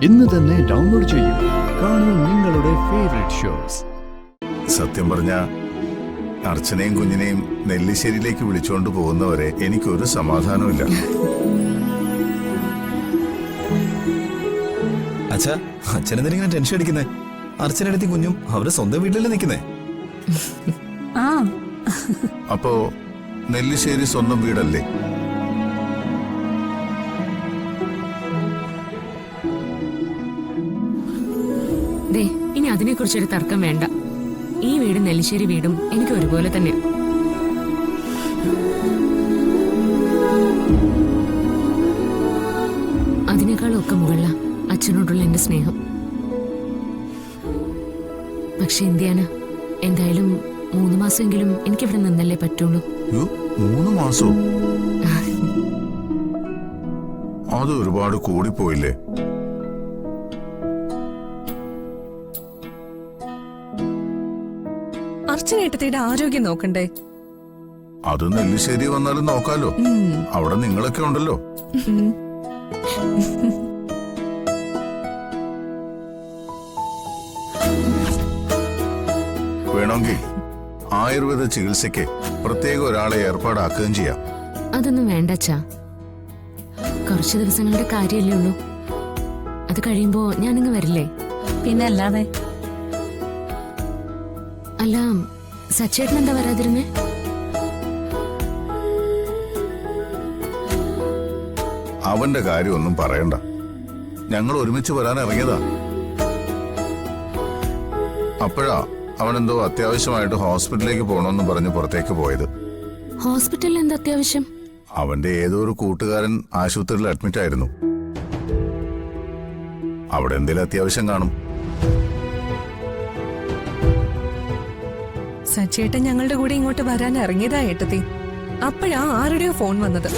ഇന്ന് തന്നെ ഡൗൺലോഡ് ചെയ്യൂ. കാണൂ നിങ്ങളുടെ ഫേവറേറ്റ് ഷോസ്. സത്യം പറഞ്ഞ അർച്ചനയും കുഞ്ഞിനെയും നെല്ലിശ്ശേരിയിലേക്ക് വിളിച്ചുകൊണ്ട് പോകുന്നവരെ എനിക്കൊരു സമാധാനമില്ല. അച്ഛാ, അച്ഛനെന്തിനെ ടെൻഷൻ അടിക്കുന്നേ? അർച്ചനടുത്തി കുഞ്ഞും അവര് സ്വന്തം വീട്ടിലല്ലേ നിൽക്കുന്നേ. അപ്പോ നെല്ലിശ്ശേരി സ്വന്തം വീടല്ലേ? ഇനി അതിനെ കുറിച്ചൊരു തർക്കം വേണ്ട. ഈ വീടും നെല്ലിശ്ശേരി വീടും എനിക്ക് ഒരുപോലെ തന്നെ. അതിനേക്കാളും ഒക്കെ മുകളില അച്ഛനോടുള്ള എന്റെ സ്നേഹം. പക്ഷെ എന്തിയാന, എന്തായാലും 3 മാസമെങ്കിലും എനിക്കിവിടെ നിന്നല്ലേ പറ്റുള്ളൂ. 3 മാസോ? അത് ഒരുപാട് കൂടിപ്പോയില്ലേ? അർച്ചനേട്ടത്തിയുടെ ആരോഗ്യം നോക്കണ്ടേ? അത് നെല്ലിശ്ശേരി വന്നാലും നോക്കാലോ. അവിടെ നിങ്ങളൊക്കെ ഉണ്ടല്ലോ. വേണമെങ്കിൽ ആയുർവേദ ചികിത്സയ്ക്ക് പ്രത്യേക ഒരാളെ ഏർപ്പാടാക്കുകയും ചെയ്യാം. അതൊന്നും വേണ്ട അച്ഛാ. കുറച്ച് ദിവസങ്ങളുടെ കാര്യമല്ലേ ഉള്ളൂ. അത് കഴിയുമ്പോ ഞാനിങ്ങ് വരില്ലേ? പിന്നെ അല്ലാതെ. അല്ല, സച്ചേട്ടൻ എന്താ വരാതിരുന്നേ? അവന്റെ കാര്യമൊന്നും പറയണ്ട. ഞങ്ങൾ ഒരുമിച്ച് വരാൻ ഇറങ്ങിയതാ. അപ്പോഴാ അവനെന്തോ അത്യാവശ്യമായിട്ട് ഹോസ്പിറ്റലിലേക്ക് പോകണമെന്ന് പറഞ്ഞ് പുറത്തേക്ക് പോയത്. ഹോസ്പിറ്റലിൽ എന്താ അത്യാവശ്യം? അവന്റെ ഏതോ ഒരു കൂട്ടുകാരൻ ആശുപത്രിയിൽ അഡ്മിറ്റ് ആയിരുന്നു. അവിടെ എന്തെങ്കിലും അത്യാവശ്യം കാണും. സച്ചേട്ടൻ ഞങ്ങളുടെ കൂടെ ഇങ്ങോട്ട് വരാൻ ഇറങ്ങിയതാ ഏട്ടത്തി. അപ്പോഴാ ആരുടെയോ ഫോൺ വന്നത്.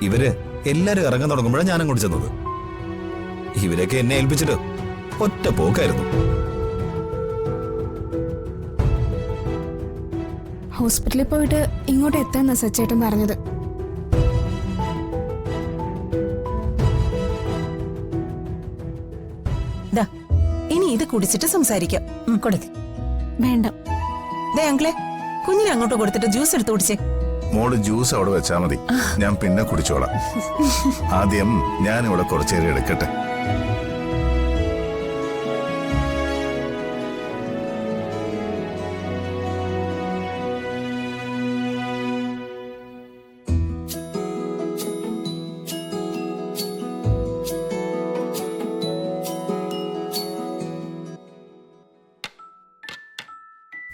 ഇവര് എല്ലാരും ഇറങ്ങാൻ തുടങ്ങുമ്പോഴാണ് ഞാൻ അങ്ങോട്ട് ചെന്നത്. ഇവരൊക്കെ എന്നെ ഏൽപ്പിച്ചിട്ട് ഒറ്റ പോക്കായിരുന്നു. ഹോസ്പിറ്റലിൽ പോയിട്ട് ഇങ്ങോട്ട് എത്താന്നാ സച്ചേട്ടൻ പറഞ്ഞത്. ഇനി ഇത് കുടിച്ചിട്ട് സംസാരിക്കാം. കൊടുക്ക്. വേണ്ട. അങ്കിളെ, കുഞ്ഞിനെ അങ്ങോട്ട് കൊടുത്തിട്ട് ജ്യൂസ് എടുത്ത് കുടിച്ചേ. മോള് ജ്യൂസ് അവിടെ വെച്ചാ മതി, ഞാൻ പിന്നെ കുടിച്ചോളാം. ആദ്യം ഞാനിവിടെ കുറച്ചേരം എടുക്കട്ടെ.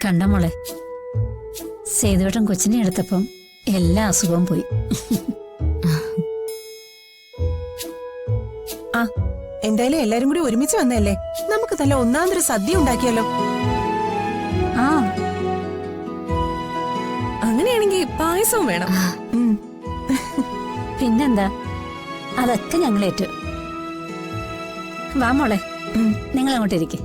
കണ്ടമോളെ, സേതുവേട്ടൻ കൊച്ചിനെ എടുത്തപ്പം എല്ലാ അസുഖവും പോയി. എന്തായാലും എല്ലാരും കൂടി ഒരുമിച്ച് വന്നല്ലേ, നമുക്ക് നല്ല ഒന്നാന്തര സദ്യ ഉണ്ടാക്കിയാലോ? അങ്ങനെയാണെങ്കിൽ പായസവും വേണം. പിന്നെന്താ, അതൊക്കെ ഞങ്ങളേറ്റു. വാ മോളെ, നിങ്ങൾ അങ്ങോട്ടിരിക്കെ.